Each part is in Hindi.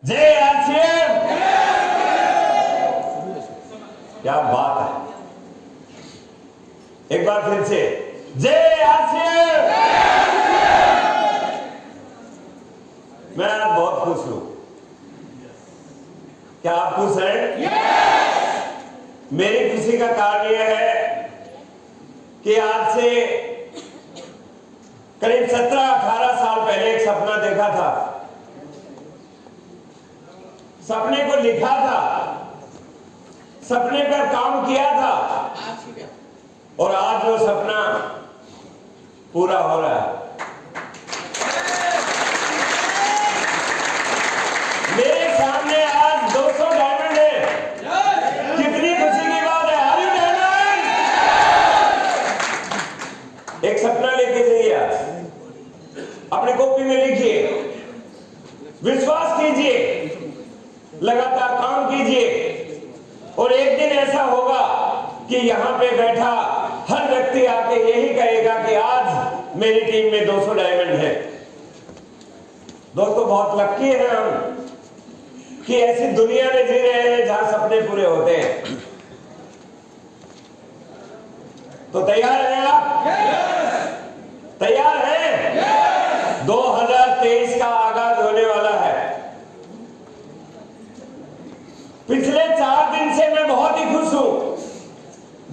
जय आरसीएम। क्या बात है, एक बार फिर से जय आरसीएम। मैं आज बहुत खुश हूं। क्या आप खुश हैं? मेरी खुशी का कारण यह है कि आज से करीब 17-18 साल पहले एक सपना देखा था, सपने को लिखा था, सपने पर काम किया था और आज वो सपना पूरा हो रहा है। मेरे सामने आज 200 डायमंड है। कितनी खुशी की बात है। हरी डायमंड। एक सपना लेके जाइए, आज अपनी कॉपी में लिखिए, विश्वास कीजिए, लगातार काम कीजिए और एक दिन ऐसा होगा कि यहां पे बैठा हर व्यक्ति आके यही कहेगा कि आज मेरी टीम में 200 डायमंड है। दोस्तों, बहुत लकी है हम कि ऐसी दुनिया में जी रहे हैं जहां सपने पूरे होते हैं। तो तैयार हैं आप? तैयार हैं? 2023 का आगाज होने वाला है। पिछले 4 दिन से मैं बहुत ही खुश हूं।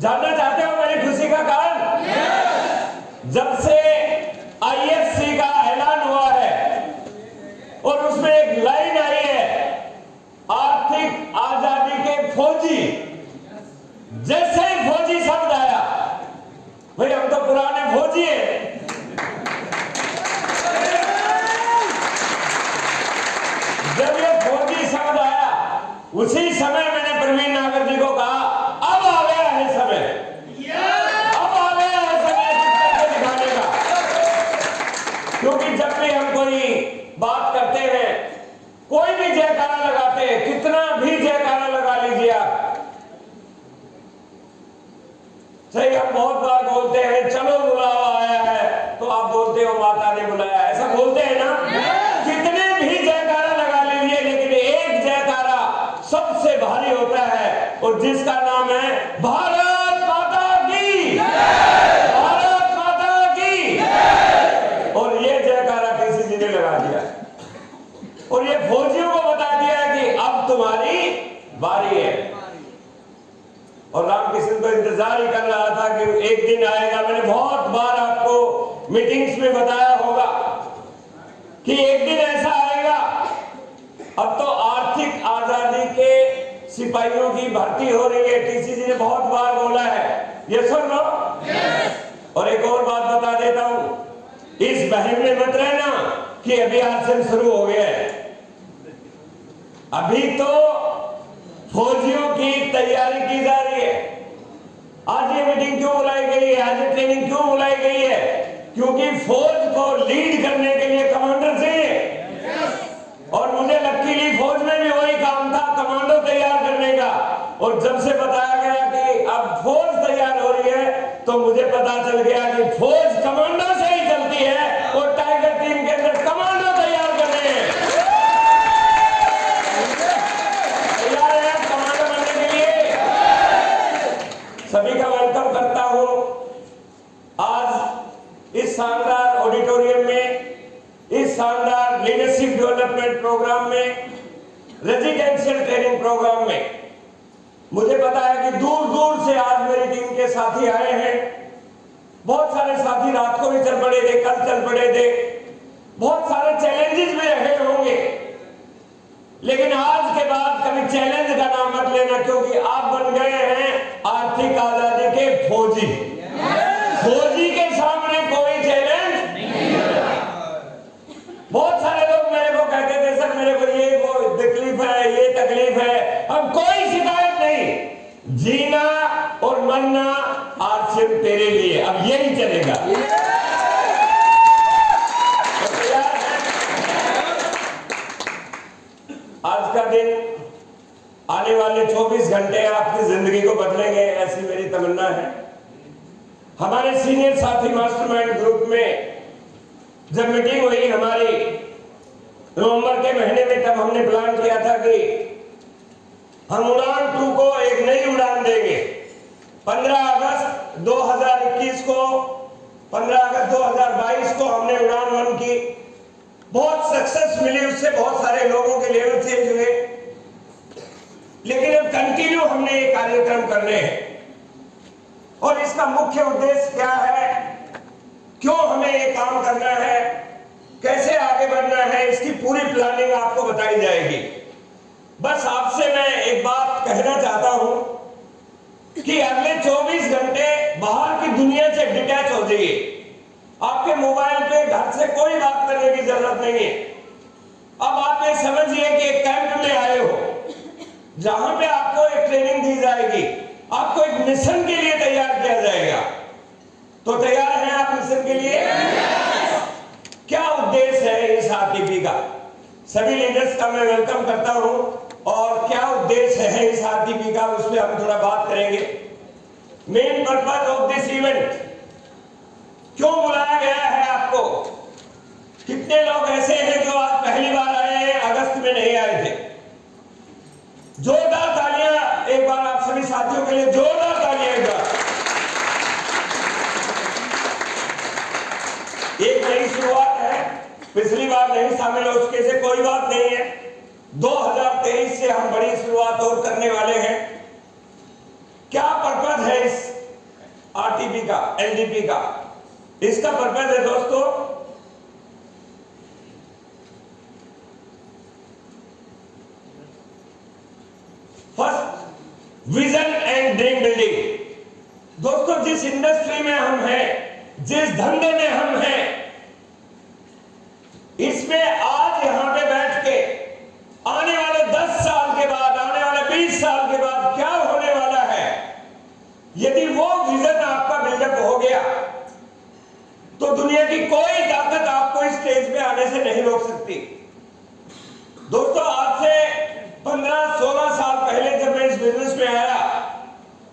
जानना चाहते हो मेरी खुशी का कारण? जब से आईएफसी का ऐलान हुआ है और उसमें एक लाइन आई है, आर्थिक आजादी के फौजी, जैसे ही फौजी शब्द आया, भाई हम तो पुराने फौजी हैं, जब ये फौजी शब्द आया उसी समय मैंने प्रवीण नागर जी को कहा, अब आ गया है समय, अब आ गया है समय कुछ करके दिखाने का। क्योंकि जब भी हम कोई बात करते हैं, कोई भी जयकारा लगाते हैं, कितना भी जयकारा लगा लीजिए आप, सही हम बहुत बार बोलते हैं चलो बुलावा आया है, तो आप बोलते हो माता ने बुलाया, ऐसा बोलते हैं ना। कितने भी जयकारा लगा लीजिए, लेकिन एक जयकारा सबसे भारी होता है और जिसका नाम है भारत माता की, भारत माता की। और ये जयकारा किसी जी ने लगा दिया और ये फौजियों को बता दिया कि अब तुम्हारी बारी है। और रामकृष्ण तो इंतजार ही कर रहा था कि एक दिन आएगा। मैंने बहुत बार आपको मीटिंग्स में बताया होगा कि एक दिन ऐसा आएगा। अब तो आर्थिक आजादी के सिपाहियों की भर्ती हो रही है, टीसी जी ने बहुत बार बोला है, ये सुन लो। और एक और बात बता देता हूं, इस बहम में मत रहना कि अभी आज से शुरू हो गया है। अभी तो फौजियों की तैयारी की जा रही है। आज ये मीटिंग क्यों बुलाई गई है, आज ये ट्रेनिंग क्यों बुलाई गई है? क्योंकि फौज को लीड करने के लिए कमांडर चाहिए और मुझे लकीली फौज में भी वही काम था, कमांडो तैयार करने का। और जब से बताया गया कि अब फौज तैयार हो रही है, तो मुझे पता चल गया कि फौज कमांडो से ही चलती है और टाइगर टीम के अंदर कमांडो तैयार कर रहे हैं। तैयार है कमांडो बनने के लिए? सभी का वेलकम करता हूं आज इस शानदार ऑडिटोरियम में, इस शानदार लीडरशिप डेवलपमेंट प्रोग्राम में, रेजिडेंशियल ट्रेनिंग प्रोग्राम में। मुझे पता है कि दूर दूर से आज मेरी टीम के साथी आए हैं। बहुत सारे साथी रात को भी चल पड़े थे, कल चल पड़े थे, बहुत सारे चैलेंजेस में रहे होंगे, लेकिन आज के बाद कभी चैलेंज का नाम मत लेना, क्योंकि आप बन गए हैं आर्थिक आजादी के फौजी। फौजी के सामने कोई चैलेंज नहीं। बहुत सारे लोग मेरे को कहते थे, सर मेरे को ये वो तकलीफ है, ये तकलीफ है। अब कोई शिकायत नहीं, जीना और मरना आज सिर्फ तेरे लिए, अब यही चलेगा। आज का दिन, आने वाले 24 घंटे आपकी जिंदगी को बदलेंगे, ऐसी मेरी तमन्ना है। हमारे सीनियर साथी मास्टरमाइंड ग्रुप में जब मीटिंग हुई हमारी, नवंबर के महीने में, तब हमने प्लान किया था कि हम उड़ान 2 को एक नई उड़ान देंगे। 15 अगस्त 2021 को, 15 अगस्त 2022 को हमने उड़ान 1 की। बहुत सक्सेस मिली उससे, बहुत सारे लोगों के लेवल चेंज हुए। लेकिन अब कंटिन्यू हमने ये कार्यक्रम करने हैं। और इसका मुख्य उद्देश्य क्या है, क्यों हमें ये काम करना है, कैसे आगे बढ़ना है, इसकी पूरी प्लानिंग आपको बताई जाएगी। बस आपसे मैं एक बात कहना चाहता हूं कि अगले 24 घंटे बाहर की दुनिया से डिटैच हो जाइए। आपके मोबाइल पे घर से कोई बात करने की जरूरत नहीं है। अब आप ये समझिए कि एक कैंप में आए हो, जहां पे आपको एक ट्रेनिंग दी जाएगी, आपको एक मिशन के लिए तैयार किया जाएगा। तो तैयार हैं आप मिशन के लिए? क्या उद्देश्य है इस आरटीपी का? सभी लीडर्स का मैं वेलकम करता हूं। और क्या उद्देश्य है इस आरटीपी का, उस पर हम थोड़ा बात करेंगे। Main purpose of this event, क्यों बुलाया गया है आपको? कितने लोग ऐसे हैं जो आज पहली बार आए हैं, अगस्त में नहीं आए थे? जोरदार तालियां एक बार आप सभी साथियों के लिए, जोरदार तालियां एक बार। एक नई शुरुआत है, पिछली बार नहीं शामिल हो चुके से कोई बात नहीं है। 2023 से हम बड़ी शुरुआत और करने वाले हैं। क्या पर्पज है इस आरटीपी का, एलडीपी का? इसका पर्पज है दोस्तों, first vision and dream building. दोस्तों, जिस इंडस्ट्री में हम हैं, जिस धंधे में हम हैं, इसमें आज यहां पे बैठ के आने वाले 10 साल के बाद, आने वाले 20 साल के बाद क्या होने वाला है, यदि वो विजन आपका बिल्डअप हो गया तो दुनिया की कोई ताकत आपको इस स्टेज पे आने से नहीं रोक सकती। दोस्तों, आज से 15-16 साल पहले जब मैं इस बिजनेस में आया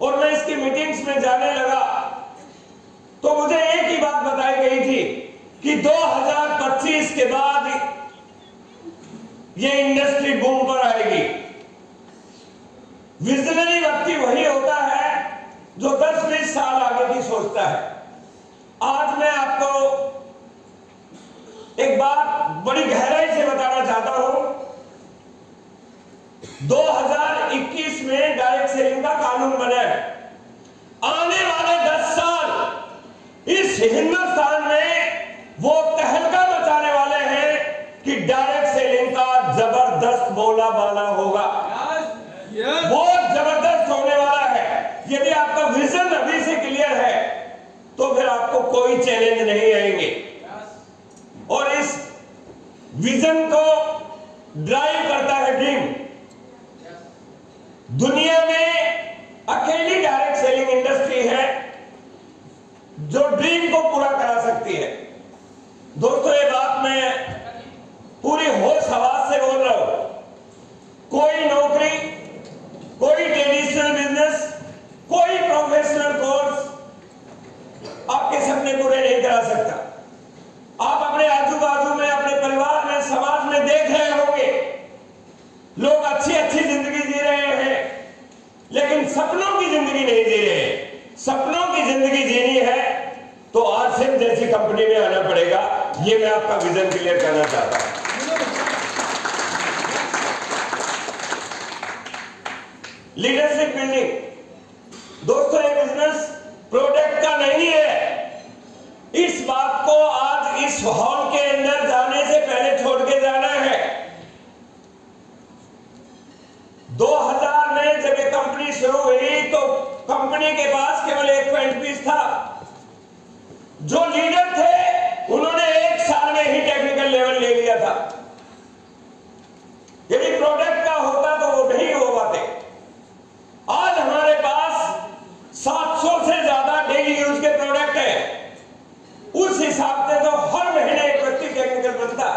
और मैं इसकी मीटिंग्स में जाने लगा, तो मुझे एक ही बात बताई गई थी कि 2025 के बाद ये इंडस्ट्री बूम पर आएगी। विजनरी व्यक्ति वही होता है जो 10-20 साल आगे की सोचता है। आज मैं आपको एक बात बड़ी गहराई से बताना चाहता हूं। 2021 में डायरेक्ट सेलिंग का कानून बना है। आने वाले 10 साल इस हिंदुस्तान में वो तहलका मचाने वाले हैं कि डायरेक्ट सेलिंग का जबरदस्त बोला बाला होगा। बहुत जबरदस्त होने वाला है। यदि आपका विजन अभी से क्लियर है तो फिर आपको कोई चैलेंज नहीं आएंगे। और इस विजन को ड्राइव करता है ड्रीम। दुनिया में अकेली डायरेक्ट सेलिंग इंडस्ट्री है जो ड्रीम को पूरा करा सकती है। दोस्तों, ये बात मैं पूरी होश हवास से बोल रहा हूं। कोई नौकरी, कोई ट्रेडिशनल बिजनेस, कोई प्रोफेशनल कोर्स आपके सपने पूरे नहीं करा सकता। आप अपने आजू बाजू में, अपने परिवार में, समाज में देख रहे होंगे, लोग अच्छी अच्छी जिंदगी जी रहे हैं, लेकिन सपनों की जिंदगी नहीं जी रहे हैं। सपनों की जिंदगी जीनी है तो आरसीएम जैसी कंपनी में आना पड़ेगा। ये मैं आपका विजन क्लियर करना चाहता हूं। Leadership building. दोस्तों, ये बिजनेस प्रोडक्ट का नहीं है। इस बात को आज इस हॉल के अंदर जाने से पहले छोड़ के जाना है। 2000 में जब ये कंपनी शुरू हुई तो कंपनी के पास केवल एक पेंट पीस था। जो लीडर थे उन्होंने 1 साल में ही टेक्निकल लेवल ले लिया था। यदि प्रोडक्ट का होता तो वो नहीं हो पाते। आज हमारे पास 700 से ज्यादा डेली यूज के प्रोडक्ट है। उस हिसाब से तो हर महीने एक व्यक्ति टेक्निकल बनता।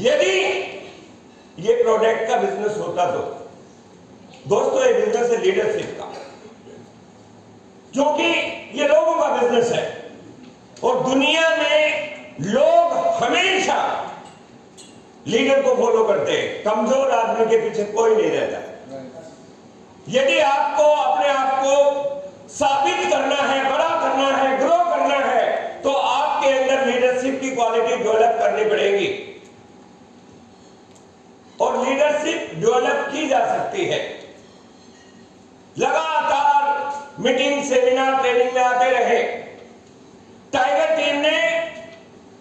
यदि ये प्रोडक्ट का बिजनेस होता तो दोस्तों, ये बिजनेस है लीडरशिप का, क्योंकि ये लोगों का बिजनेस है। और दुनिया में लोग हमेशा लीडर को फॉलो करते हैं। कमजोर आदमी के पीछे कोई नहीं रहता। यदि आपको अपने आप को साबित करना है, बड़ा करना है, ग्रो करना है, तो आपके अंदर लीडरशिप की क्वालिटी डेवलप करनी पड़ेगी। और लीडरशिप डेवलप की जा सकती है। लगातार मीटिंग, सेमिनार, ट्रेनिंग में आते रहे। टाइगर टीम ने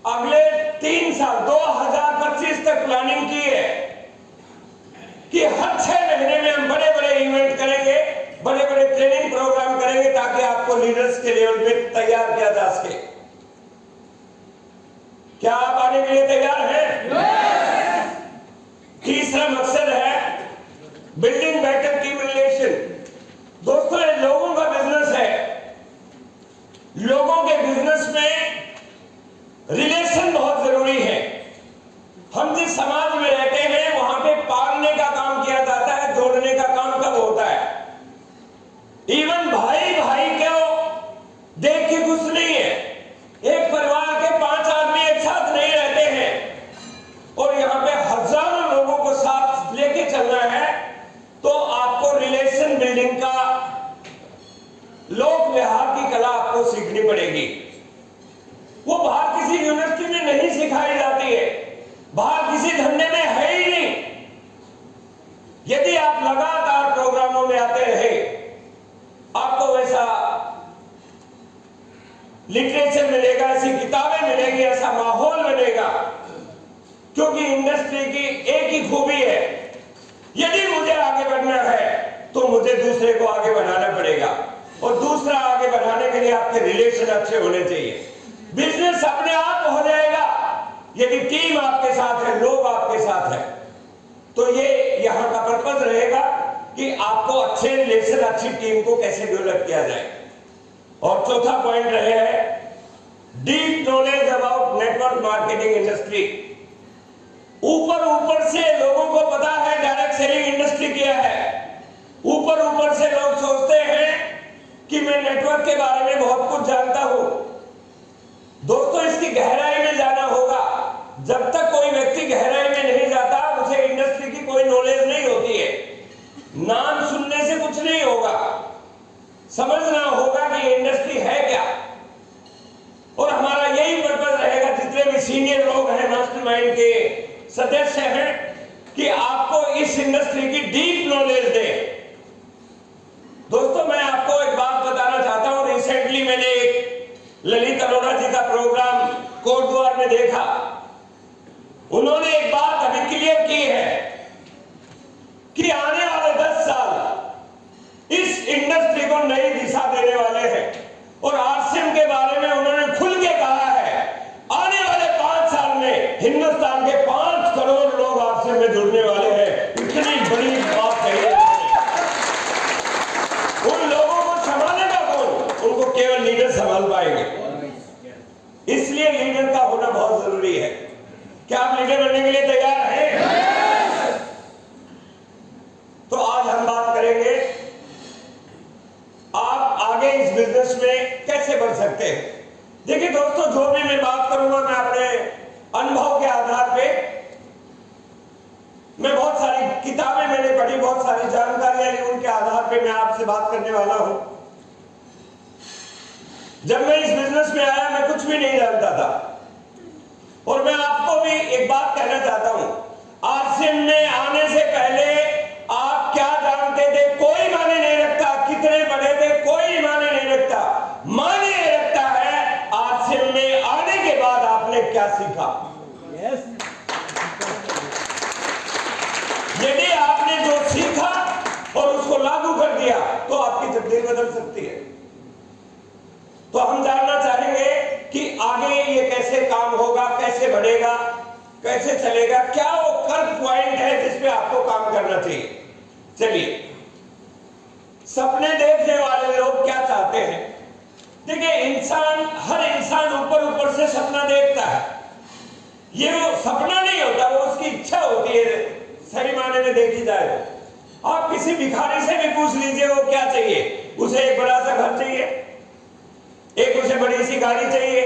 अगले 3 साल 2025 तक प्लानिंग की है कि हर 6 महीने में हम बड़े बड़े इवेंट करेंगे, बड़े बड़े ट्रेनिंग प्रोग्राम करेंगे, ताकि आपको लीडर्स के लेवल पे तैयार किया जा सके। क्या आप आने के लिए तैयार हैं? तीसरा मकसद है बिल्डिंग बेटर टीम रिलेशन। दोस्तों, ये लोगों का बिजनेस है। लोगों के बिजनेस में रिलेशन बहुत जरूरी है। हम जिस समाज में रहते हैं वहां पे पालने का काम किया जाता है, जोड़ने का काम कब होता है? इवन भाई भाई को देख के कुछ नहीं है। एक परिवार के 5 आदमी एक साथ नहीं रहते हैं, और यहां पे हजारों लोगों को साथ लेके चलना है, तो आपको रिलेशन बिल्डिंग का, लोक व्यवहार की कला आपको सीखनी पड़ेगी। वो बाहर किसी यूनिवर्सिटी में नहीं सिखाई जाती है, बाहर किसी धंधे में है ही नहीं। यदि आप लगातार प्रोग्रामों में आते रहे, आपको वैसा लिटरेचर मिलेगा, ऐसी किताबें मिलेंगी, ऐसा माहौल मिलेगा। क्योंकि इंडस्ट्री की एक ही खूबी है, यदि मुझे आगे बढ़ना है तो मुझे दूसरे को आगे बढ़ाना पड़ेगा, और दूसरा आगे बढ़ाने के लिए आपके रिलेशन अच्छे होने चाहिए। बिजनेस अपने आप हो जाएगा यदि टीम आपके साथ है, लोग आपके साथ है। तो ये यहां का पर्पस रहेगा कि आपको अच्छे रिलेशन, अच्छी टीम को कैसे डेवलप किया जाए। और चौथा पॉइंट रहे है deep knowledge about network marketing industry. ऊपर से लोगों को पता है डायरेक्ट सेलिंग इंडस्ट्री क्या है। ऊपर से लोग सोचते हैं कि मैं नेटवर्क के बारे में बहुत कुछ जानता हूं। दोस्तों, इसकी गहराई में जाना होगा। जब तक कोई व्यक्ति गहराई में नहीं जाता, उसे इंडस्ट्री की कोई नॉलेज नहीं होती है। नाम सुनने से कुछ नहीं होगा, समझना होगा कि इंडस्ट्री है क्या। और हमारा यही पर्पस रहेगा, जितने भी सीनियर लोग हैं, मास्टरमाइंड के सदस्य हैं, कि आपको इस इंडस्ट्री की डीप नॉलेज दे। दोस्तों, मैं आपको एक बात बताना चाहता हूं। रिसेंटली मैंने एक ललित अरोड़ा जी का प्रोग्राम कोटद्वार में देखा। उन्होंने एक बात अभी क्लियर की है कि आने वाले 10 साल इस इंडस्ट्री को नई दिशा देने वाले हैं। और आरसीएम के बारे में उन्होंने खुल के कहा है, आने वाले 5 साल में हिंदुस्तान के 5 करोड़ लोग आरसीएम में जुड़ने वाले हैं। इतनी बड़ी बात है। उन लोगों को संभालेगा कौन? उनको केवल लीडर संभाल पाएंगे। इसलिए लीडर का होना बहुत जरूरी है। क्या आप लीडर बनने के लिए तैयार हैं? तो आज हम बात करेंगे आप आगे इस बिजनेस में कैसे बढ़ सकते हैं। देखिए दोस्तों, जो भी मैं बात करूंगा, मैं अपने अनुभव के आधार पे, मैं बहुत सारी किताबें मैंने पढ़ी, बहुत सारी जानकारियां ली, उनके आधार पे मैं आपसे बात करने वाला हूं। जब मैं इस बिजनेस में आया, मैं कुछ भी नहीं जानता था। और मैं आपको भी एक बात कहना चाहता हूं, आरसीएम में आने से पहले आप क्या जानते थे कोई मायने नहीं रखता। कितने बड़े थे कोई मायने नहीं रखता। मायने रखता है आरसीएम में आने के बाद आपने क्या सीखा। यदि आपने जो सीखा और उसको लागू कर दिया, तो आपकी तकदीर बदल सकती है। तो हम जानना चाहेंगे कि आगे ये कैसे काम होगा, कैसे बढ़ेगा, कैसे चलेगा, क्या वो कर्व पॉइंट है जिस पे आपको काम करना चाहिए। चलिए, सपने देखने वाले लोग क्या चाहते हैं। देखिए, हर इंसान ऊपर से सपना देखता है। ये वो सपना नहीं होता, वो उसकी इच्छा होती है। सही मायने में देखी जाए, आप किसी भिखारी से भी पूछ लीजिए वो क्या चाहिए। उसे एक बड़ा सा घर चाहिए, एक उसे बड़ी सी गाड़ी चाहिए,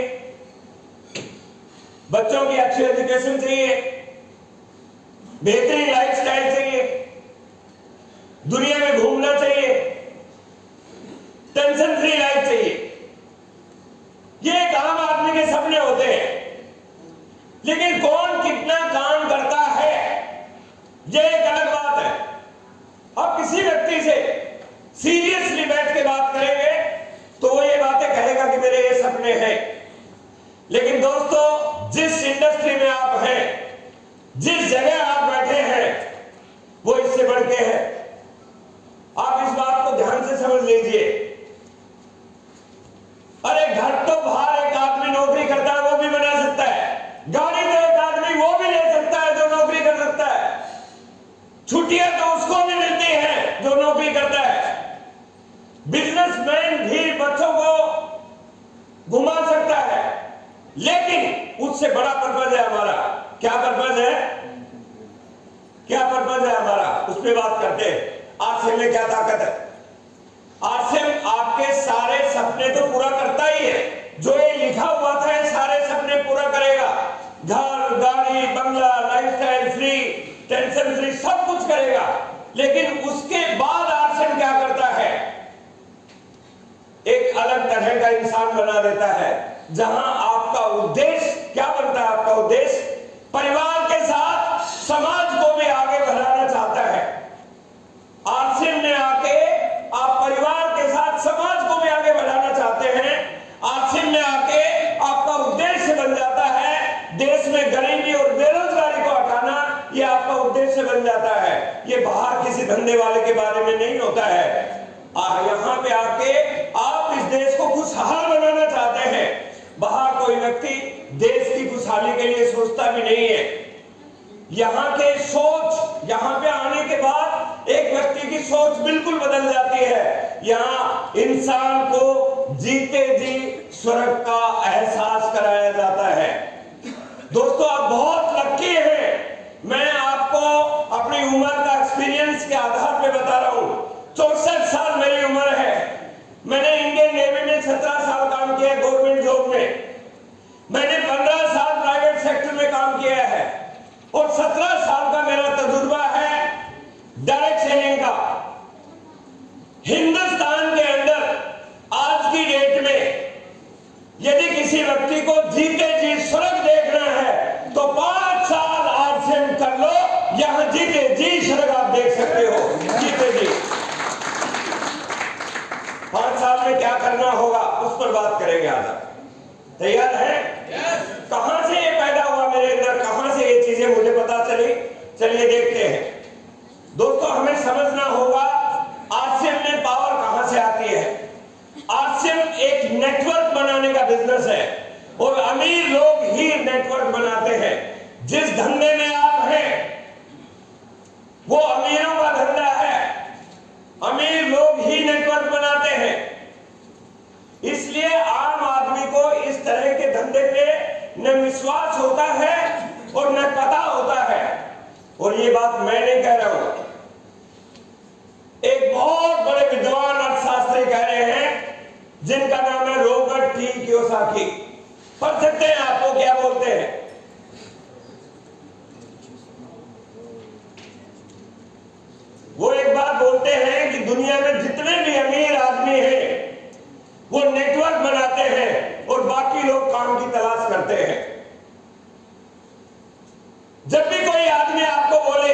बच्चों की अच्छी एजुकेशन चाहिए, बेहतरीन लाइफस्टाइल चाहिए, दुनिया में घूमना चाहिए, टेंशन फ्री लाइफ चाहिए। ये एक आम आदमी के सपने होते हैं, लेकिन कौन कितना काम करता है ये एक अलग बात है। अब किसी व्यक्ति से सीरियसली बैठ के बात करेंगे तो वो ये बातें कहेगा कि मेरे ये सपने हैं, लेकिन दोस्तों जिस इंडस्ट्री में आप हैं, जिस जगह आप बैठे हैं, वो इससे बढ़ के है। आप इस बात को ध्यान से समझ लीजिए। अरे घर तो बाहर एक आदमी नौकरी करता है वो भी बना सकता है, गाड़ी तो एक आदमी वो भी ले सकता है जो नौकरी कर सकता है, छुट्टियां तो उसको भी मिलती हैं जो नौकरी करता है, बिजनेसमैन भी बच्चों को घुमा सकता है, लेकिन उससे बड़ा पर्पज है हमारा। क्या पर्पज है? क्या पर्पज है हमारा? उस पर बात करते हैं। आरसीएम में क्या ताकत है? आरसीएम आपके सारे सपने तो पूरा करता ही है, जो ये लिखा हुआ था ये सारे सपने पूरा करेगा। घर, गाड़ी, बंगला, लाइफस्टाइल फ्री, टेंशन फ्री, सब कुछ करेगा। लेकिन उसके बाद आरसीएम क्या करता है? एक अलग तरह का इंसान बना देता है, जहां आपका उद्देश्य क्या बनता है? आपका उद्देश्य परिवार के साथ समाज को भी आगे बढ़ाना चाहता है। आरसीएम में आके आप परिवार के साथ समाज को भी आगे बढ़ाना चाहते हैं। आरसीएम में आके आपका उद्देश्य बन जाता है देश में गरीबी और बेरोजगारी को हटाना, ये आपका उद्देश्य बन जाता है। ये बाहर किसी धंधे वाले के बारे में नहीं होता है। यहां पे आके आप इस देश को खुशहाल बनाना चाहते हैं। बाहर कोई व्यक्ति देश की खुशहाली के लिए सोचता भी नहीं है। यहाँ के सोच, यहाँ पे आने के बाद एक व्यक्ति की सोच बिल्कुल बदल जाती है। यहाँ इंसान को जीते जी स्वर्ग का एहसास कराया जाता है। दोस्तों आप बहुत लकी हैं। मैं आपको अपनी उम्र का एक्सपीरियंस के आधार पे बता रहा हूँ। 64 साल मेरी उम्र है। मैंने इंडियन नेवी में 17 साल काम किया गवर्नमेंट जॉब में। मैंने 15 साल प्राइवेट सेक्टर में काम किया है और 17 साल का मेरा तजुर्बा है डायरेक्ट सेलिंग का। हिंदुस्तान के अंदर आज की डेट में यदि किसी व्यक्ति को जीते जी स्वर्ग देखना है तो 5 साल आरसीएम कर लो, यहां जीते जी स्वर्ग आप देख सकते हो। जीते जी 5 साल में क्या करना होगा उस पर बात करेंगे आज। तैयार है? कहां से ये पैदा हुआ मेरे अंदर, कहां से ये चीजें मुझे पता चली? चलिए देखते हैं। दोस्तों हमें समझना होगा आरसीएम में पावर कहां से आती है। आरसीएम एक नेटवर्क बनाने का बिजनेस है और अमीर लोग ही नेटवर्क बनाते हैं। जिस धंधे में आप हैं वो अमीरों का धंधा है, अमीर लोग ही नेटवर्क बनाते हैं। इसलिए आम आदमी को इस तरह के धंधे पे न विश्वास होता है और न पता होता है। और ये बात मैं नहीं कह रहा हूं, एक बहुत बड़े विद्वान अर्थशास्त्री कह रहे हैं जिनका नाम है रॉबर्ट टी कियोसाकी। पढ़ सकते हैं आपको क्या बोलते हैं। वो एक बात बोलते हैं कि दुनिया में जितने भी अमीर आदमी हैं वो नेटवर्क बनाते हैं और बाकी लोग काम की तलाश करते हैं। जब भी कोई आदमी आपको बोले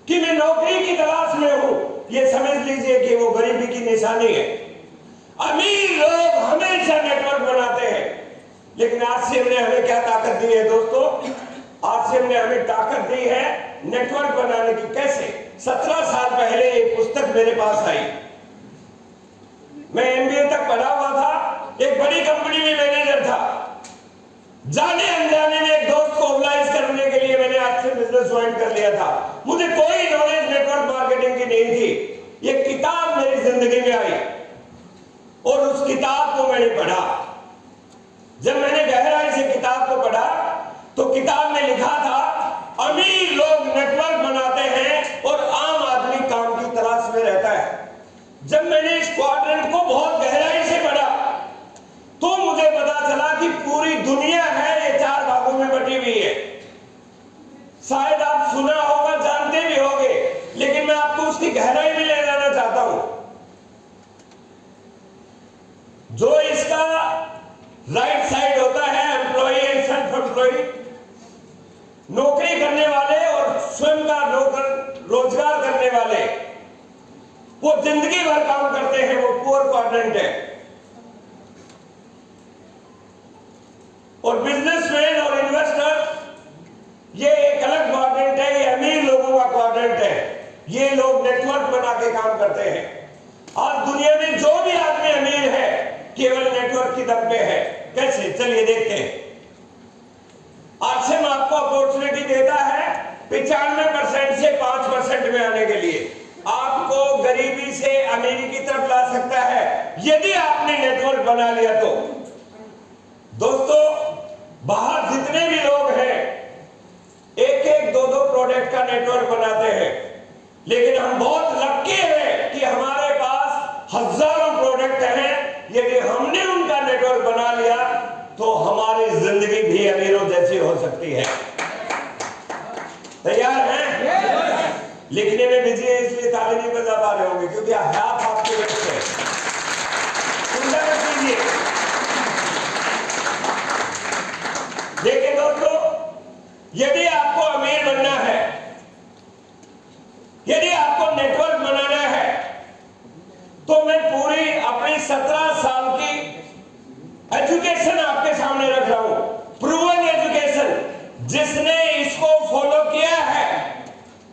कि मैं नौकरी की तलाश में हूं, ये समझ लीजिए कि वो गरीबी की निशानी है। अमीर लोग हमेशा नेटवर्क बनाते हैं। लेकिन आरसीएम ने हमें क्या ताकत दी है दोस्तों? आरसीएम ने हमें ताकत दी है नेटवर्क बनाने की। कैसे? 17 साल पहले एक पुस्तक मेरे पास आई। मैं एमबीए तक पढ़ा हुआ था, एक बड़ी कंपनी में मैनेजर था। जाने अनजाने में एक दोस्त को मोबिलाइज करने के लिए मैंने आरसीएम बिजनेस ज्वाइन कर लिया था। मुझे कोई नॉलेज नेटवर्क मार्केटिंग की नहीं थी। एक किताब मेरी जिंदगी में आई और उस किताब को मैंने पढ़ा। जब मैंने गहराई से किताब को पढ़ा तो किताब में लिखा था अमीर लोग नेटवर्क बनाते हैं और आम आदमी काम की तलाश में रहता है। जब मैंने इस क्वाड्रेंट को बहुत गहराई से पढ़ा तो मुझे पता चला कि पूरी दुनिया है ये 4 भागों में बटी हुई है। शायद आप नौकरी करने वाले और स्वयं का रोजगार करने वाले, वो जिंदगी भर काम करते हैं, वो पुअर क्वाड्रेंट है। और बिजनेसमैन और इन्वेस्टर, ये एक अलग क्वाड्रेंट है, ये अमीर लोगों का क्वाड्रेंट है। ये लोग नेटवर्क बना के काम करते हैं। आज दुनिया में जो भी आदमी अमीर है केवल नेटवर्क की दम पे है। कैसे? चलिए देखते हैं। आरसीएम आपको अपॉर्चुनिटी देता है 95% से 5% में आने के लिए। आपको गरीबी से अमीरी की तरफ ला सकता है यदि आपने नेटवर्क बना लिया तो। दोस्तों, बाहर जितने भी लोग हैं एक एक दो दो प्रोडक्ट का नेटवर्क बनाते हैं, लेकिन हम बहुत लकी हैं कि हमारे पास हजारों प्रोडक्ट हैं। यदि हमने उनका नेटवर्क बना लिया तो हमारी जिंदगी भी अमीरों जैसी हो सकती है। तैयार हैं? लिखने में बिजी है इसलिए ताली नहीं बजा पा रहे होंगे, क्योंकि हाथ आपके व्यस्त है। चिंता मत कीजिए। देखिए दोस्तों, यदि आपको अमीर बनना है, यदि आपको नेटवर्क बनाना है, तो मैं पूरी अपनी 17 साल की एजुकेशन आपके सामने रख रहा हूं। Proven education. जिसने इसको फॉलो किया है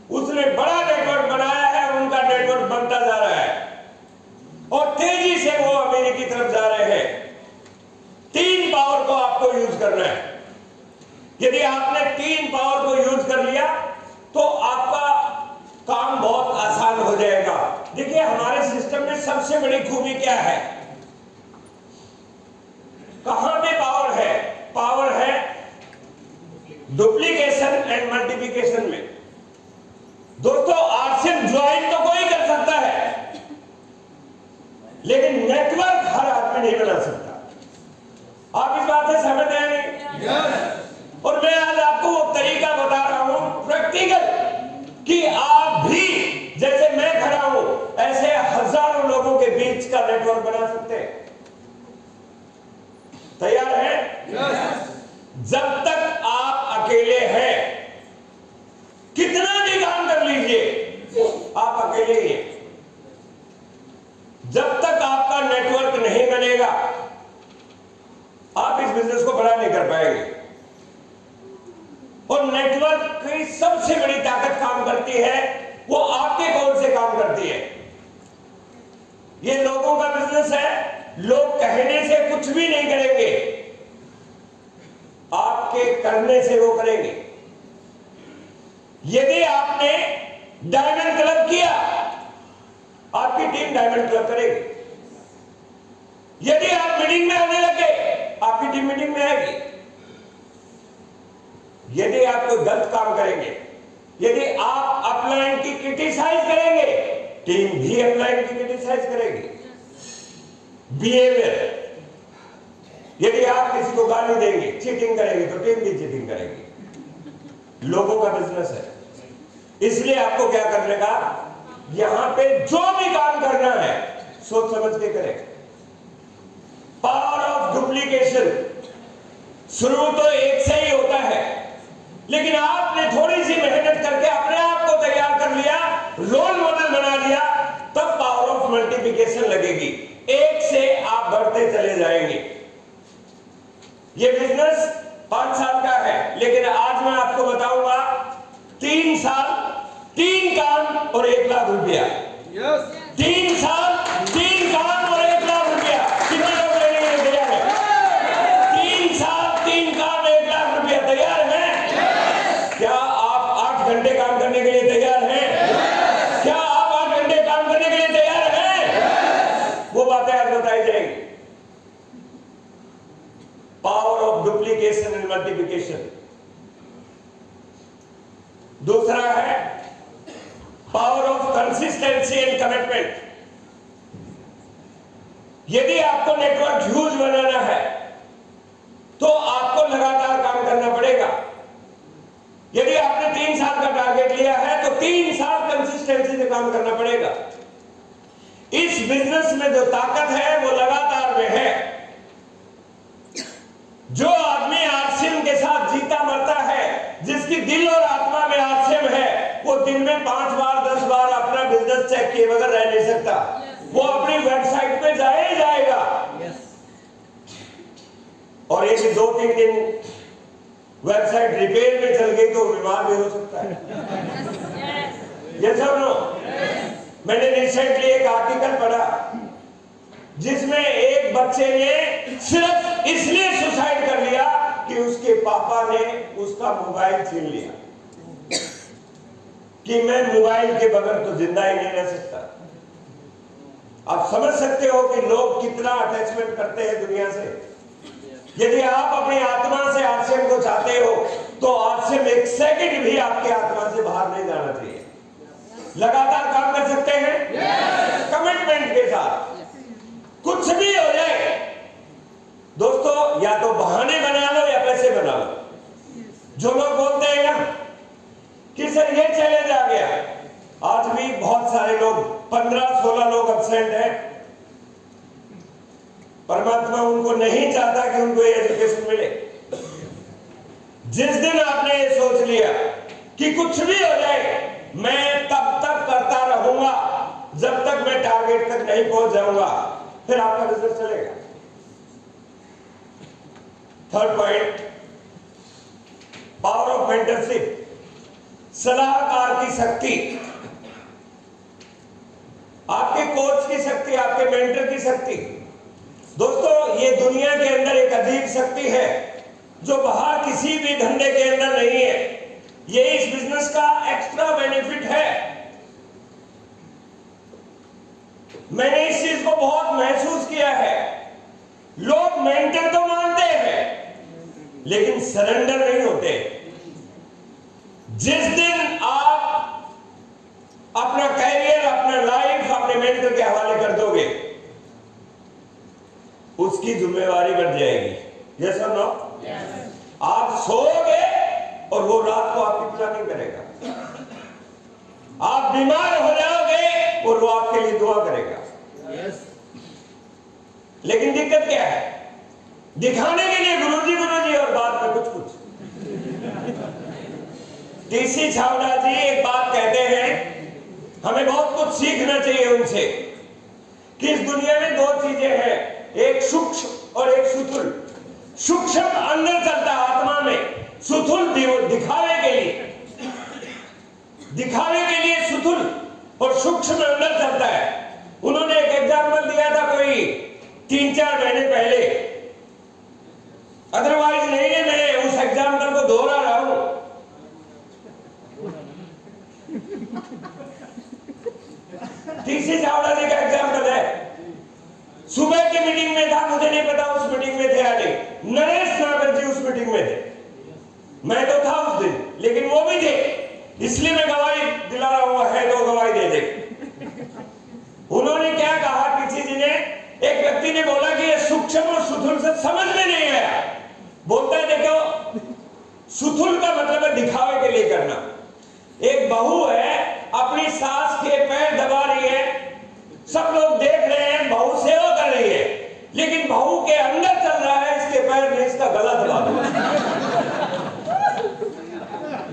उसने बड़ा नेटवर्क बनाया है, उनका नेटवर्क बनता जा रहा है और तेजी से वो अमीरी की तरफ जा रहे हैं। 3 पावर को आपको यूज करना है। यदि आपने 3 पावर को यूज कर लिया तो आपका काम बहुत आसान हो जाएगा। देखिए, हमारे सिस्टम में सबसे बड़ी खूबी क्या है? कहां पे पावर है? पावर है डुप्लीकेशन एंड मल्टीप्लिकेशन में। दोस्तों, आरसीएम ज्वाइन तो कोई कर सकता है, लेकिन नेटवर्क हर आदमी नहीं बना सकता। आप इस बात से सहमत हैं नहीं? और मैं आज आपको वो तरीका बता रहा हूं प्रैक्टिकल, कि आप भी जैसे मैं खड़ा हूं ऐसे हजारों लोगों के बीच का नेटवर्क बना सकते हैं। तैयार हैं? जब तक आप अकेले हैं, कितना भी काम कर लीजिए, आप अकेले ही हैं। जब तक आपका नेटवर्क नहीं बनेगा आप इस बिजनेस को बड़ा नहीं कर पाएंगे। और नेटवर्क की सबसे बड़ी ताकत काम करती है, वो आपके कौन से काम करती है। ये लोगों का बिजनेस है। लोग कहने से कुछ भी नहीं करेंगे, आपके करने से वो करेंगे। यदि आपने डायमंड क्लब किया, आपकी टीम डायमंड क्लब करेगी। यदि आप मीटिंग में आने लगे, आपकी टीम मीटिंग में आएगी। यदि आप कोई गलत काम करेंगे, यदि आप अपलाइन की क्रिटिसाइज करेंगे, टीम भी अपलाइन की क्रिटिसाइज करेगी। बिहेवियर, यदि आप किसी को गाली देंगे, चीटिंग करेंगे, तो टीम भी चीटिंग करेगी। लोगों का बिजनेस है, इसलिए आपको क्या करने का, यहां पे जो भी काम करना है सोच समझ के करें। Power of duplication. शुरू तो एक से ही होता है, लेकिन आपने थोड़ी सी मेहनत करके अपने आप को तैयार कर लिया, रोल मॉडल बना लिया, तब पावर ऑफ मल्टीप्लिकेशन लगेगी। एक से आप बढ़ते चले जाएंगे। ये बिजनेस 5 साल का है, लेकिन आज मैं आपको बताऊंगा 3 साल 3 काम और 1 लाख रुपया। 3 साल 3 काम और 1 लाख रुपया। कितने लोग लेने के लिए तैयार है? 3 साल 3 काम 1 लाख रुपया। तैयार है? क्या आप 8 घंटे काम करने के लिए तैयार हैं? क्या आप 8 घंटे काम करने के लिए तैयार हैं? वो बातें आज बताई जाएंगी। Power of duplication and multiplication. दूसरा है power of consistency and commitment. यदि आपको नेटवर्क ह्यूज बनाना है तो आपको लगातार काम करना पड़ेगा। यदि आपने 3 साल का टारगेट लिया है तो 3 साल कंसिस्टेंसी से काम करना पड़ेगा। इस बिजनेस में जो ताकत है वो लगातार में है। जो आदमी आरसीएम के साथ जीता मरता है, जिसकी किए बगैर रह नहीं सकता। वो अपनी वेबसाइट पे जाएगा और एक 2-3 दिन वेबसाइट रिपेयर में चल गई तो बीमार भी हो सकता है। ये सब नो। मैंने रिसेंटली एक आर्टिकल पढ़ा जिसमें एक बच्चे ने सिर्फ इसलिए सुसाइड कर लिया कि उसके पापा ने उसका मोबाइल छीन लिया कि मैं मोबाइल के बगैर तो जिंदा ही नहीं रह सकता। आप समझ सकते हो कि लोग कितना अटैचमेंट करते हैं दुनिया से। यदि आप अपनी आत्मा से आरसीएम को चाहते हो तो आरसीएम एक सेकंड भी आपके आत्मा से बाहर नहीं जाना चाहिए। लगातार काम कर सकते हैं कमिटमेंट के साथ, कुछ भी हो जाए दोस्तों, या तो बहाने बना लो या पैसे बना लो। जो लोग बोलते हैं ना कि सर ये चैलेंज आ गया, आज भी बहुत सारे लोग 15-16 लोग एब्सेंट हैं। परमात्मा उनको नहीं चाहता कि उनको ये एजुकेशन मिले। जिस दिन आपने ये सोच लिया कि कुछ भी हो जाए मैं तब तक करता रहूंगा जब तक मैं टारगेट तक नहीं पहुंच जाऊंगा, फिर आपका रिजल्ट चलेगा। Third point, power of mentorship, सलाहकार की शक्ति, आपके कोच की शक्ति, आपके मेंटर की शक्ति। दोस्तों ये दुनिया के अंदर एक अजीब शक्ति है जो बाहर किसी भी धंधे के अंदर नहीं है। ये इस बिजनेस का एक्स्ट्रा बेनिफिट है। मैंने इस चीज को बहुत महसूस किया है। लोग मेंटर तो मानते हैं लेकिन सरेंडर नहीं होते। जिस दिन आप अपना कैरियर, अपना लाइफ अपने मेंटर के हवाले कर दोगे उसकी जिम्मेवारी बढ़ जाएगी। यस और नो? आप सोओगे और वो रात को आपकी प्लानिंग करेगा। आप बीमार हो जाओगे और वो आपके लिए दुआ करेगा। लेकिन दिक्कत क्या है? दिखाने के लिए गुरुजी और बाद में कुछ टीसी छावड़ा जी एक बात कहते हैं, हमें बहुत कुछ सीखना चाहिए उनसे कि इस दुनिया में 2 चीजें हैं, एक सूक्ष्म और एक सुथुल। सूक्ष्म अंदर चलता है आत्मा में, सुथुल दिखावे के लिए सुथुल और सूक्ष्म अंदर चलता है। उन्होंने एक एग्जाम्पल दिया था कोई 3-4 महीने पहले, अदरवाइज नहीं है, मैं उस एग्जाम्पल को दोहरा रहा हूं। टीसी चावड़ा जी का एग्जाम्पल है। सुबह की मीटिंग में था, मुझे नहीं पता उस मीटिंग में थे या नहीं। नरेश नागर जी उस मीटिंग में थे, मैं तो था उस दिन, लेकिन वो भी थे, इसलिए मैं गवाही दिला रहा हूं, है तो गवाही दे दे। उन्होंने क्या कहा, किसी जी ने, एक व्यक्ति ने बोला कि ये सूक्ष्म और सुथुल से समझ में नहीं आया। बोलता है देखो, सुथुल का मतलब है दिखावे के लिए करना। एक बहू है, अपनी सास के पैर दबा रही है, सब लोग देख रहे हैं, बहू सेवा कर रही है, लेकिन बहू के अंदर चल रहा है इसके पैर में इसका गला दबा दो।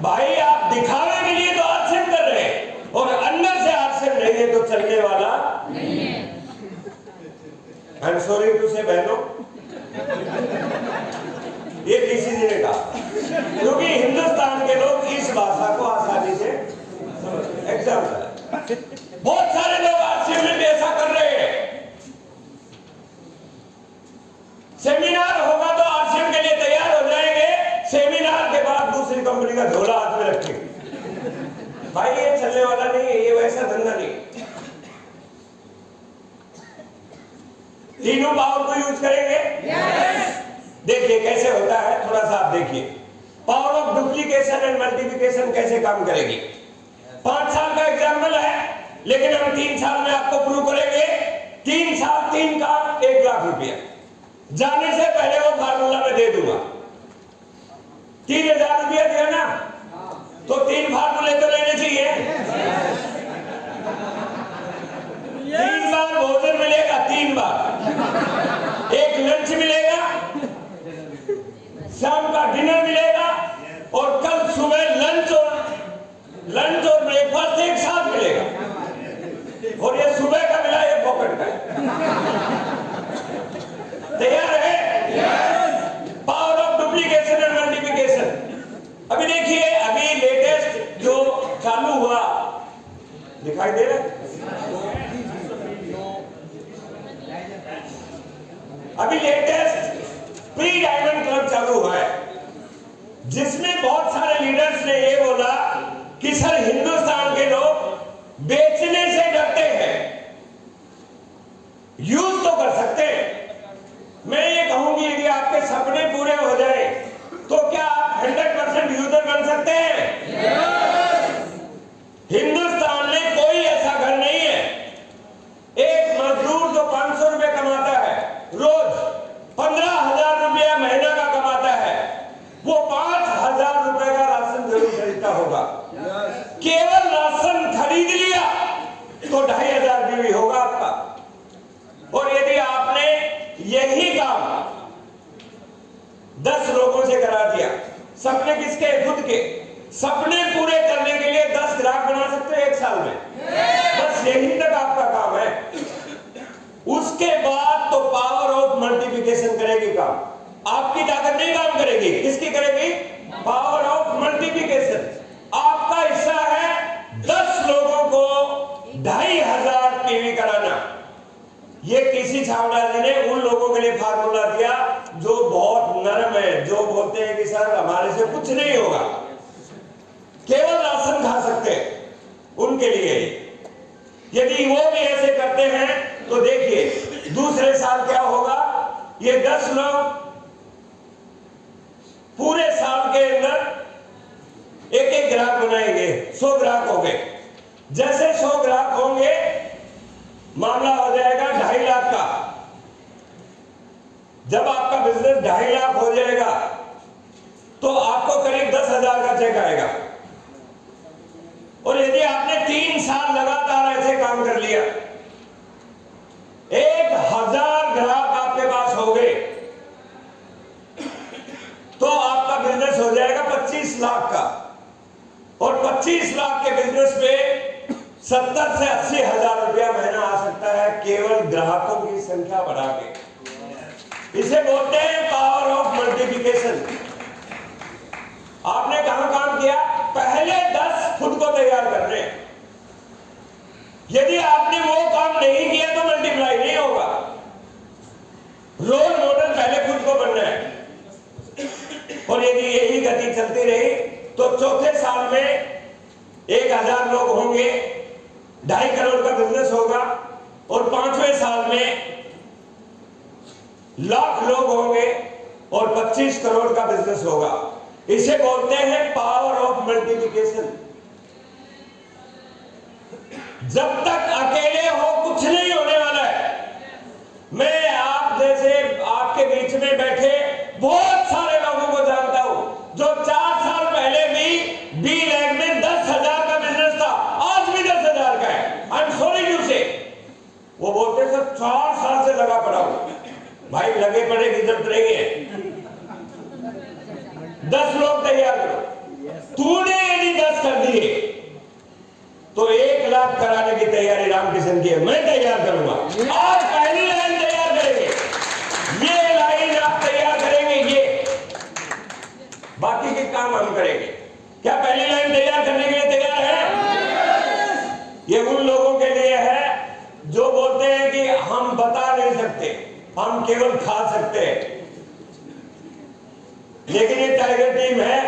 भाई आप दिखावे के लिए तो आरसीएम कर रहे हैं और अंदर से आरसीएम नहीं है तो चलने वाला नहीं है। आई एम सॉरी टू से बहनों, ये टीसी जी ने कहा, क्योंकि हिंदुस्तान के लोग इस भाषा को आसानी से समझ। एग्जाम्पल, बहुत सारे लोग आरसीएम में ऐसा कर रहे हैं। सेमिनार होगा तो आरसीएम के लिए तैयार हो जाएंगे, सेमिनार के बाद दूसरी कंपनी का झोला हाथ में रखेंगे। भाई ये चलने वाला नहीं है, ये वैसा धंधा नहीं। तीनों पावर को यूज करेंगे। देखिए कैसे होता है, थोड़ा सा आप देखिए। Power of duplication and multiplication कैसे काम करेगी। 5 साल का एग्जाम्पल है, लेकिन हम 3 साल में आपको प्रूव करेंगे। 3 साल 3 का 1 लाख रुपया। जाने से पहले वो फार्मूला में दे दूंगा। 3000 रुपया दिया ना, तो 3 फार्मूले तो लेने चाहिए। 3 बार भोजन मिलेगा, 3 बार। एक लंच मिलेगा, शाम का डिनर मिलेगा, और कल सुबह लंच और ब्रेकफास्ट एक साथ मिलेगा। अभी देखिए, अभी लेटेस्ट जो चालू हुआ, दिखाई दे रहा है? अभी लेटेस्ट प्री डायमंड क्लब चालू हुआ है, जिसमें बहुत सारे लीडर्स ने ये बोला कि सर हिंदुस्तान के लोग बेचने से डरते हैं, यूज तो कर सकते हैं। मैं ये कहूंगी यदि आपके सपने पूरे हो जाए तो क्या आप 100% यूजर बन सकते हैं? हिंदुस्तान में कोई ऐसा घर नहीं है, एक मजदूर जो 500 रुपए कमाता है रोज, 15,000 रुपया महीना का कमाता है, वो 5,000 रुपए का राशन जरूर खरीदता होगा। केवल राशन खरीद लिया तो 2,500 भी होगा आपका। और यदि आपने यही काम 10 लोगों से करा दिया, सपने किसके? खुद के। सपने पूरे करने के लिए 10 ग्राहक बना सकते हैं 1 साल में, बस यही तक आपका काम है। उसके बाद तो पावर ऑफ मल्टीप्लिकेशन करेगी काम। आपकी ताकत नहीं काम करेगी, किसकी करेगी? Power of multiplication. आपका हिस्सा है 10 लोगों को 2,500 टीवी कराना। ये किसी छावड़ा जी ने उन लोगों के लिए फार्मूला दिया जो बहुत नरम है, जो बोलते हैं कि सर हमारे से कुछ नहीं होगा, केवल राशन खा सकते हैं, उनके लिए। यदि वो भी ऐसे करते हैं तो देखिए दूसरे साल क्या होगा। ये 10 लोग पूरे साल के अंदर एक ग्राहक बनाएंगे, 100 ग्राहक होंगे। जैसे 100 ग्राहक होंगे, मामला हो जाएगा 2.5 लाख का। जब आपका बिजनेस 2.5 लाख हो जाएगा तो आपको करीब 10,000 का चेक आएगा। और यदि आपने 3 साल लगातार ऐसे काम कर लिया, 1,000 ग्राहक आपके पास हो गए, तो आपका बिजनेस हो जाएगा 25 लाख का। और 25 लाख के बिजनेस पे 70 से 80 हजार रुपया महीना आ सकता है, केवल ग्राहकों की संख्या बढ़ा के। इसे बोलते हैं पावर ऑफ मल्टीप्लिकेशन। आपने कहां काम किया? पहले 10 खुद को तैयार करने। यदि आपने वो काम नहीं किया तो मल्टीप्लाई नहीं होगा। रोल मॉडल पहले खुद को बनना है। और यदि यही गति चलती रही तो चौथे साल में 1,000 लोग होंगे, 2.5 करोड़ का बिजनेस होगा। और 5वें साल में लाख लोग होंगे और 25 करोड़ का बिजनेस होगा। इसे बोलते हैं पावर ऑफ मल्टीप्लिकेशन। जब तक अकेले हो कुछ नहीं होने वाला है। मैं आप जैसे आपके बीच में बैठे बहुत सारे लोगों को जानता हूं जो 4 साल पहले भी बी लैब में 10,000 का बिजनेस था, आज भी 10,000 का है। आई एम सॉरी टू से। वो बोलते सर 4 साल से लगा पड़ा हूं। भाई लगे पड़े की जरूरत नहीं है। 10 लोग तैयार करो। तूने यदि 10 कर दिए तो 1 लाख कराने की तैयारी रामकिशन की है। मैं तैयार करूंगा। आज पहली लाइन तैयार करेंगे, ये लाइन आप तैयार करेंगे, ये बाकी के काम हम करेंगे। क्या पहली लाइन तैयार करने के लिए तैयार है? ये उन लोगों के लिए है जो बोलते हैं कि हम बता नहीं सकते, हम केवल खा सकते हैं। लेकिन ये टाइगर टीम है,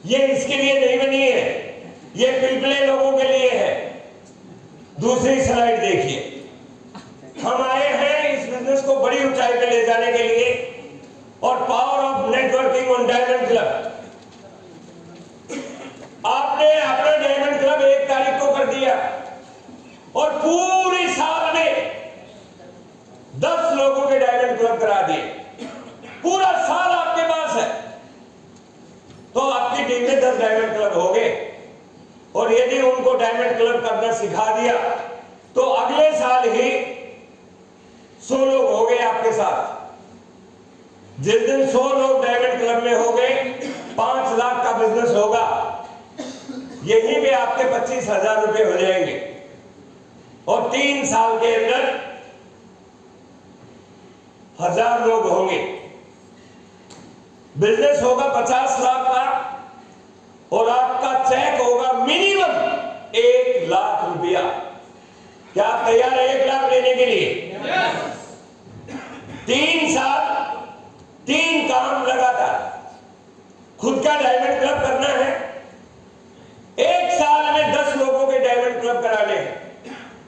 ये इसके लिए नहीं बनी है, ये पिलपिले लोगों के लिए है। दूसरी स्लाइड देखिए। हम आए हैं इस बिजनेस को बड़ी ऊंचाई पे ले जाने के लिए और power of networking on diamond club. आपने अपना डायमंड क्लब 1 तारीख को कर दिया और पूरी साल में 10 लोगों के डायमंड क्लब करा दिए। पूरा साल आपके पास है तो आपकी टीम में 10 डायमंड क्लब हो गए। और यदि उनको डायमंड क्लब करना सिखा दिया तो अगले साल ही 100 लोग हो गए आपके साथ। जिस दिन 100 लोग डायमंड क्लब में हो गए, 5 लाख का बिजनेस होगा। यहीं पे आपके 25,000 रुपए हो जाएंगे। और 3 साल के अंदर 1,000 लोग होंगे। बिजनेस होगा 50 लाख का और आपका चेक होगा मिनिमम 1 लाख रुपया। क्या आप तैयार है 1 लाख लेने के लिए? 3 साल 3 काम लगातार खुद का डायमंड क्लब करना है। 1 साल में 10 लोगों के डायमंड क्लब कराने हैं।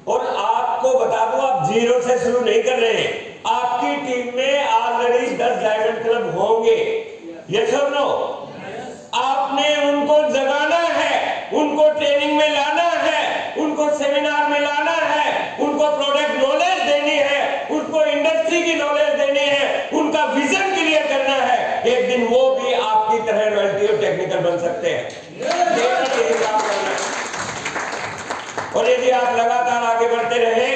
और आपको बता दूं, आप जीरो से शुरू नहीं कर रहे हैं, आपकी टीम में ऑलरेडी 10 डायमंड क्लब होंगे। यस और नो? आपने उनको जगाना है, उनको ट्रेनिंग में लाना है, उनको सेमिनार में लाना है, उनको प्रोडक्ट नॉलेज देनी है, उनको इंडस्ट्री की नॉलेज देनी है, उनका विजन क्लियर करना है। एक दिन वो भी आपकी तरह रॉयल्टी और टेक्निकल बन सकते हैं। यही काम करना है। और यदि आप लगातार आगे बढ़ते रहे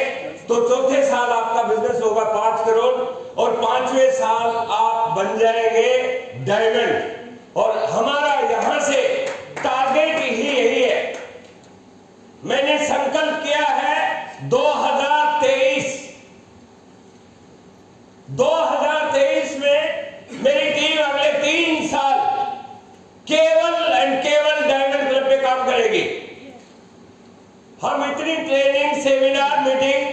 तो चौथे साल आपका बिजनेस होगा 5 करोड़ और 5वें साल आप बन जाएंगे डायमंड। और हमारा यहां से टारगेट ही यही है। मैंने संकल्प किया है 2023 में मेरी टीम अगले 3 साल केवल एंड केवल डायमंड क्लब पे काम करेगी। हम इतनी training, seminar, meeting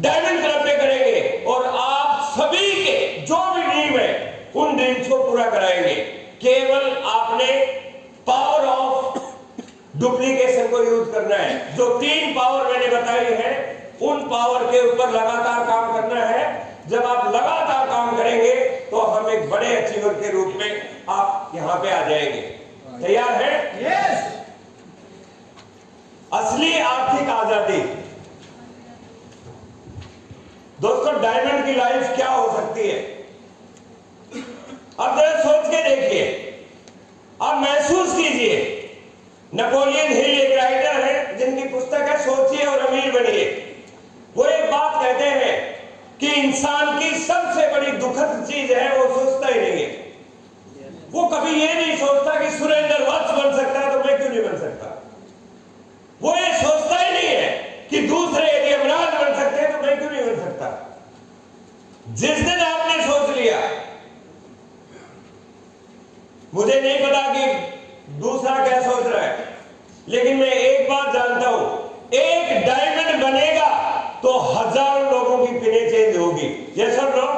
diamond club पे करेंगे और आप सभी के जो भी ड्रीम है उन ड्रीम्स को पूरा कराएंगे। केवल आपने पावर ऑफ डुप्लीकेशन को यूज करना है। जो 3 पावर मैंने बताई है उन पावर के ऊपर लगातार काम करना है। जब आप लगातार काम करेंगे तो हम एक बड़े अचीवर के रूप में आप यहां पे आ जाएंगे। तैयार है? यस। असली आर्थिक आजादी। दोस्तों, डायमंड की लाइफ क्या हो सकती है? अब जरा सोच के देखिए, अब महसूस कीजिए। नेपोलियन हिल एक राइटर है जिनकी पुस्तक है सोचिए और अमीर बनिए। वो एक बात कहते हैं कि इंसान की सबसे बड़ी दुखद चीज है वो सोचता ही नहीं है। वो कभी ये नहीं सोचता कि सुरेंद्र वत्स बन सकता है तो मैं क्यों नहीं बन सकता। वो ये सोचता ही नहीं है कि दूसरे यदि यमराज बन सकते हैं तो मैं क्यों नहीं बन सकता। जिस दिन आपने सोच लिया, मुझे नहीं पता कि दूसरा क्या सोच रहा है, लेकिन मैं एक बात जानता हूं, एक डायमंड बनेगा तो हजारों लोगों की पिने चेंज होगी। ये सब लोग,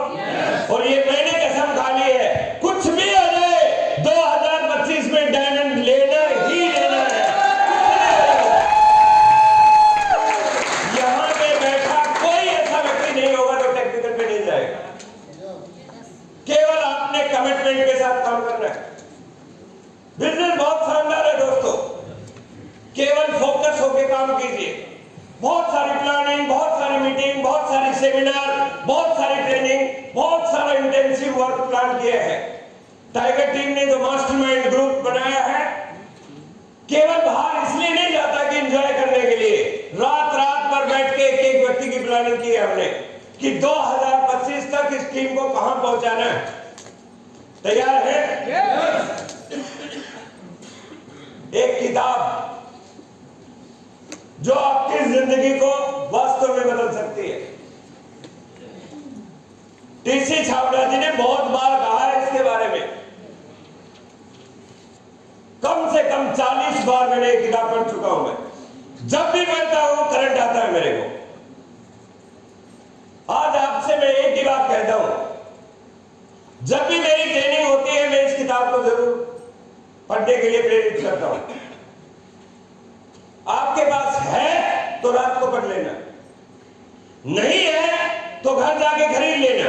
और ये मैंने कसम खा ली है, कुछ भी हो जाए 2025 में डायमंड लेना ही लेना है। यहां पे बैठा कोई ऐसा व्यक्ति नहीं होगा जो टेक्निकल पे नहीं जाएगा। केवल आपने कमिटमेंट के साथ काम करना है। बिजनेस बहुत शानदार है दोस्तों, केवल फोकस होकर काम कीजिए। बहुत सारी प्लानिंग, बहुत सारी मीटिंग, बहुत सारी सेमिनार, बहुत सारी ट्रेनिंग, बहुत सारा इंटेंसिव वर्क प्लान किया है। टाइगर टीम ने जो मास्टरमाइंड ग्रुप बनाया है, केवल बाहर इसलिए नहीं जाता कि एंजॉय करने के लिए। रात रात पर बैठ के एक व्यक्ति की प्लानिंग की है हमने कि 2025 तक इस टीम को कहां पहुंचाना है। तैयार है? एक किताब जो आपकी जिंदगी को वास्तव में बदल सकती है। टीसी छाबड़ा जी ने बहुत बार कहा है इसके बारे में। कम से कम 40 बार मैंने ये किताब पढ़ चुका हूं। मैं जब भी पढ़ता हूं करंट आता है मेरे को। आज आपसे मैं एक ही बात कहता हूं, जब भी मेरी ट्रेनिंग होती है मैं इस किताब को जरूर पढ़ने के लिए प्रेरित करता हूं। आपके पास है तो रात को पढ़ लेना, नहीं है तो घर जाके खरीद लेना।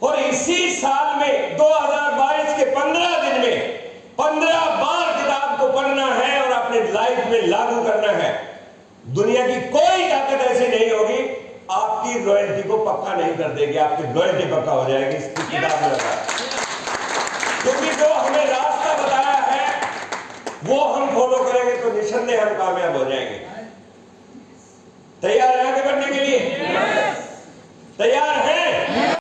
और इसी साल में 2022 के 15 दिन में 15 बार किताब को पढ़ना है और अपने लाइफ में लागू करना है। दुनिया की कोई ताकत ऐसी नहीं होगी आपकी रॉयल्टी को पक्का नहीं कर देगी। आपकी रॉयल्टी पक्का हो जाएगी इस किताब में, क्योंकि जो हमें रास्ता बताया है वो हम फॉलो करेंगे तो निसंदेह हम कामयाब हो जाएंगे।